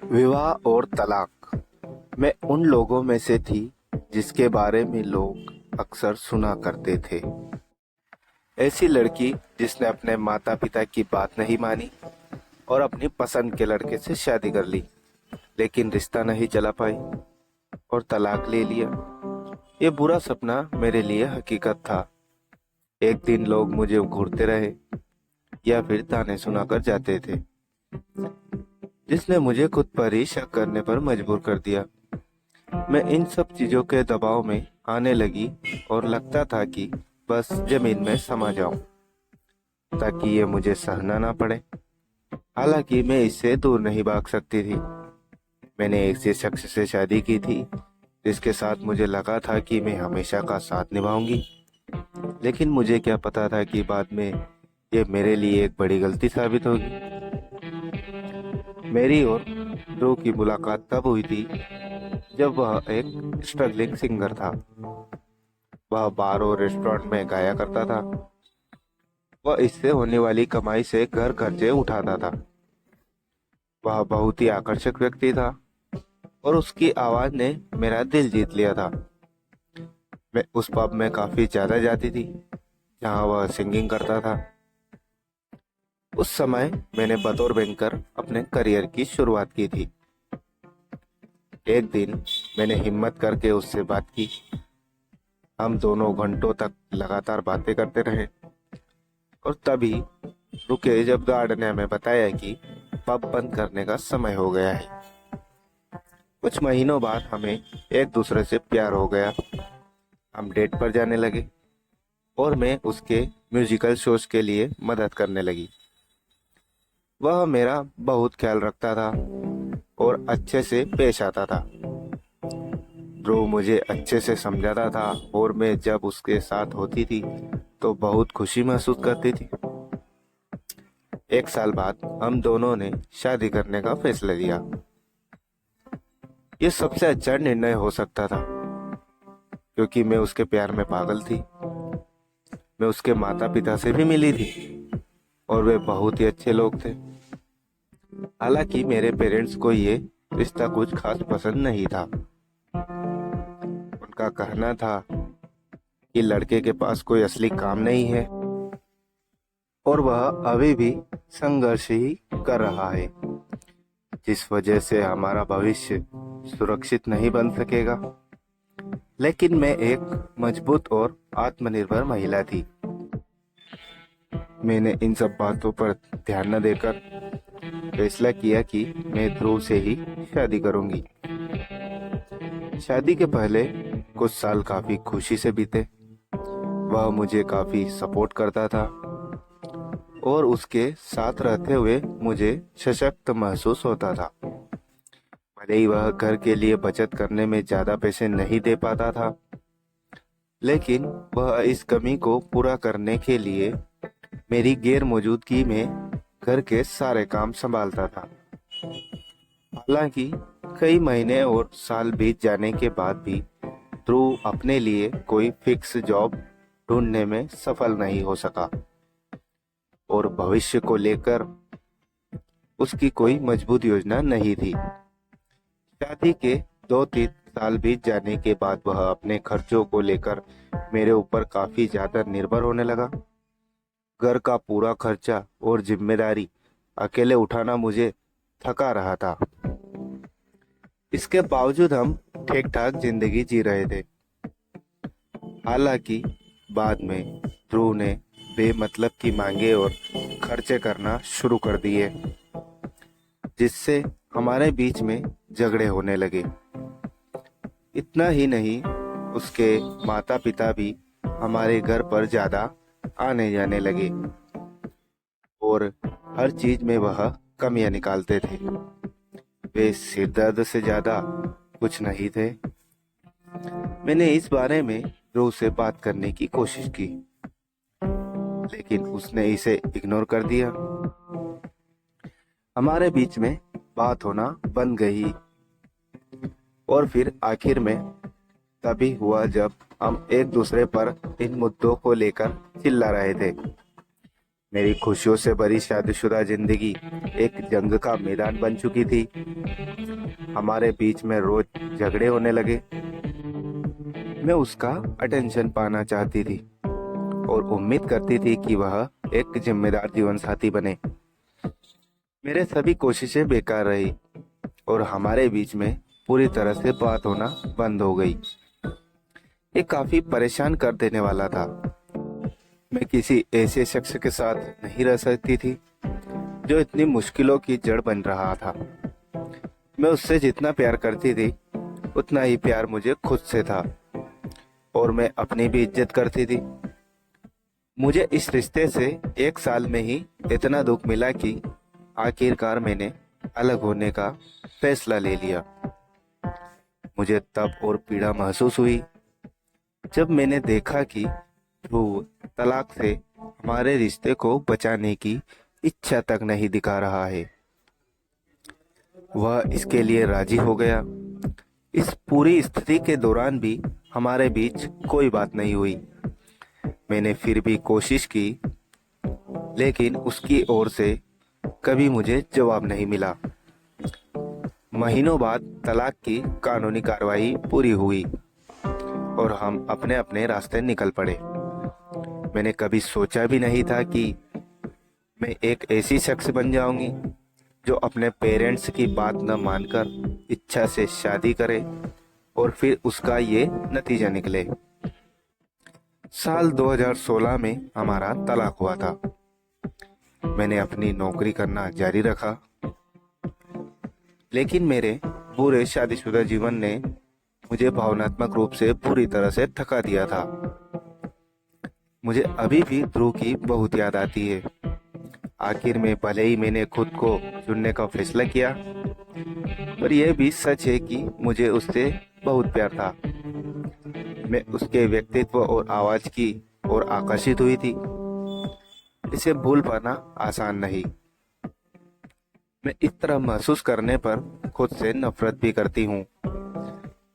विवाह और तलाक। मैं उन लोगों में से थी जिसके बारे में लोग अक्सर सुना करते थे। ऐसी लड़की जिसने अपने माता पिता की बात नहीं मानी और अपनी पसंद के लड़के से शादी कर ली, लेकिन रिश्ता नहीं चला पाई और तलाक ले लिया। ये बुरा सपना मेरे लिए हकीकत था। एक दिन लोग मुझे घूरते रहे या फिर ताने सुनाकर जाते थे, जिसने मुझे खुद पर ही शक करने पर मजबूर कर दिया। मैं इन सब चीजों के दबाव में आने लगी और लगता था कि बस जमीन में समा जाऊं ताकि ये मुझे सहना ना पड़े। हालांकि मैं इससे दूर नहीं भाग सकती थी। मैंने एक ऐसे शख्स से शादी की थी जिसके साथ मुझे लगा था कि मैं हमेशा का साथ निभाऊंगी, लेकिन मुझे क्या पता था कि बाद में ये मेरे लिए एक बड़ी गलती साबित होगी। मेरी और ध्रुव की मुलाकात तब हुई थी जब वह एक स्ट्रगलिंग सिंगर था। वह बार और रेस्टोरेंट में गाया करता था। वह इससे होने वाली कमाई से घर खर्चे उठाता था। वह बहुत ही आकर्षक व्यक्ति था और उसकी आवाज ने मेरा दिल जीत लिया था। मैं उस पब में काफी ज्यादा जाती थी जहां वह सिंगिंग करता था। उस समय मैंने बतौर बैंकर अपने करियर की शुरुआत की थी। एक दिन मैंने हिम्मत करके उससे बात की। हम दोनों घंटों तक लगातार बातें करते रहे और तभी रुके जब गार्ड ने हमें बताया कि पब बंद करने का समय हो गया है। कुछ महीनों बाद हमें एक दूसरे से प्यार हो गया। हम डेट पर जाने लगे और मैं उसके म्यूजिकल शोज के लिए मदद करने लगी। वह मेरा बहुत ख्याल रखता था और अच्छे से पेश आता था। ड्रो मुझे अच्छे से समझाता था और मैं जब उसके साथ होती थी तो बहुत खुशी महसूस करती थी। एक साल बाद हम दोनों ने शादी करने का फैसला लिया। ये सबसे अच्छा निर्णय हो सकता था क्योंकि मैं उसके प्यार में पागल थी। मैं उसके माता पिता से भी मिली थी और वे बहुत ही अच्छे लोग थे। हालांकि मेरे पेरेंट्स को ये रिश्ता कुछ खास पसंद नहीं था। उनका कहना था कि लड़के के पास कोई असली काम नहीं है और वह अभी भी संघर्ष ही कर रहा है, जिस वजह से हमारा भविष्य सुरक्षित नहीं बन सकेगा। लेकिन मैं एक मजबूत और आत्मनिर्भर महिला थी। मैंने इन सब बातों पर ध्यान न देकर फैसला किया कि मैं ध्रुव से ही शादी करूंगी। शादी के पहले कुछ साल काफी खुशी से बीते। वह मुझे काफी सपोर्ट करता था और उसके साथ रहते हुए मुझे सशक्त महसूस होता था। भले ही वह घर के लिए बचत करने में ज्यादा पैसे नहीं दे पाता था, लेकिन वह इस कमी को पूरा करने के लिए मेरी गैर मौजूदगी में घर के सारे काम संभालता था। हालांकि कई महीने और साल बीत जाने के बाद भी ध्रुव अपने लिए कोई फिक्स जॉब ढूंढने में सफल नहीं हो सका और भविष्य को लेकर उसकी कोई मजबूत योजना नहीं थी। शादी के 2-3 साल बीत जाने के बाद वह अपने खर्चों को लेकर मेरे ऊपर काफी ज्यादा निर्भर होने लगा। घर का पूरा खर्चा और जिम्मेदारी अकेले उठाना मुझे थका रहा था। इसके बावजूद हम ठीक ठाक जिंदगी जी रहे थे। हालांकि बाद में ध्रुव ने बेमतलब की मांगे और खर्चे करना शुरू कर दिए, जिससे हमारे बीच में झगड़े होने लगे। इतना ही नहीं, उसके माता पिता भी हमारे घर पर ज्यादा आने जाने लगे और हर चीज में वह कमियां निकालते थे। वे सिरदर्द से ज्यादा कुछ नहीं थे। मैंने इस बारे में ध्रुव से बात करने की कोशिश की, लेकिन उसने इसे इग्नोर कर दिया। हमारे बीच में बात होना बंद गई और फिर आखिर में तभी हुआ जब हम एक दूसरे पर इन मुद्दों को लेकर चिल्ला रहे थे। मेरी खुशियों से भरी शादीशुदा जिंदगी एक जंग का मैदान बन चुकी थी। हमारे बीच में रोज झगड़े होने लगे। मैं उसका अटेंशन पाना चाहती थी और उम्मीद करती थी कि वह एक जिम्मेदार जीवन साथी बने। मेरे सभी कोशिशें बेकार रही और हमारे बीच में पूरी तरह से बात होना बंद हो गई। ये काफी परेशान कर देने वाला था। मैं किसी ऐसे शख्स के साथ नहीं रह सकती थी जो इतनी मुश्किलों की जड़ बन रहा था। मैं उससे जितना प्यार करती थी उतना ही प्यार मुझे खुद से था और मैं अपनी भी इज्जत करती थी। मुझे इस रिश्ते से 1 साल में ही इतना दुख मिला कि आखिरकार मैंने अलग होने का फैसला ले लिया। मुझे तब और पीड़ा महसूस हुई जब मैंने देखा कि ध्रुव तलाक से हमारे रिश्ते को बचाने की इच्छा तक नहीं दिखा रहा है। वह इसके लिए राजी हो गया। इस पूरी स्थिति के दौरान भी हमारे बीच कोई बात नहीं हुई। मैंने फिर भी कोशिश की, लेकिन उसकी ओर से कभी मुझे जवाब नहीं मिला। महीनों बाद तलाक की कानूनी कार्रवाई पूरी हुई और हम अपने अपने रास्ते निकल पड़े। मैंने कभी सोचा भी नहीं था कि मैं एक ऐसी शख्स बन जाऊंगी जो अपने पेरेंट्स की बात न मानकर इच्छा से शादी करे और फिर उसका ये नतीजा निकले। साल 2016 में हमारा तलाक हुआ था। मैंने अपनी नौकरी करना जारी रखा, लेकिन मेरे पूरे शादीशुदा जीवन ने मुझे भावनात्मक रूप से पूरी तरह से थका दिया था। मुझे अभी भी ध्रुव की बहुत याद आती है। आखिर में भले ही मैंने खुद को चुनने का फैसला किया, पर यह भी सच है कि मुझे उससे बहुत प्यार था। मैं उसके व्यक्तित्व और आवाज की ओर आकर्षित हुई थी। इसे भूल पाना आसान नहीं। मैं इस तरह महसूस करने पर खुद से नफरत भी करती हूँ,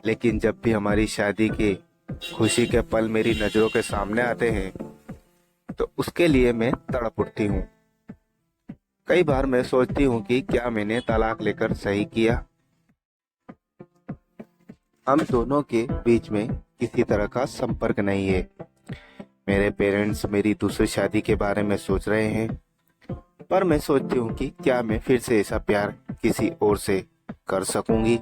लेकिन जब भी हमारी शादी के खुशी के पल मेरी नजरों के सामने आते हैं तो उसके लिए मैं तड़प उठती हूँ। कई बार मैं सोचती हूँ कि क्या मैंने तलाक लेकर सही किया। हम दोनों के बीच में किसी तरह का संपर्क नहीं है। मेरे पेरेंट्स मेरी दूसरी शादी के बारे में सोच रहे हैं, पर मैं सोचती हूँ कि क्या मैं फिर से ऐसा प्यार किसी और से कर सकूंगी।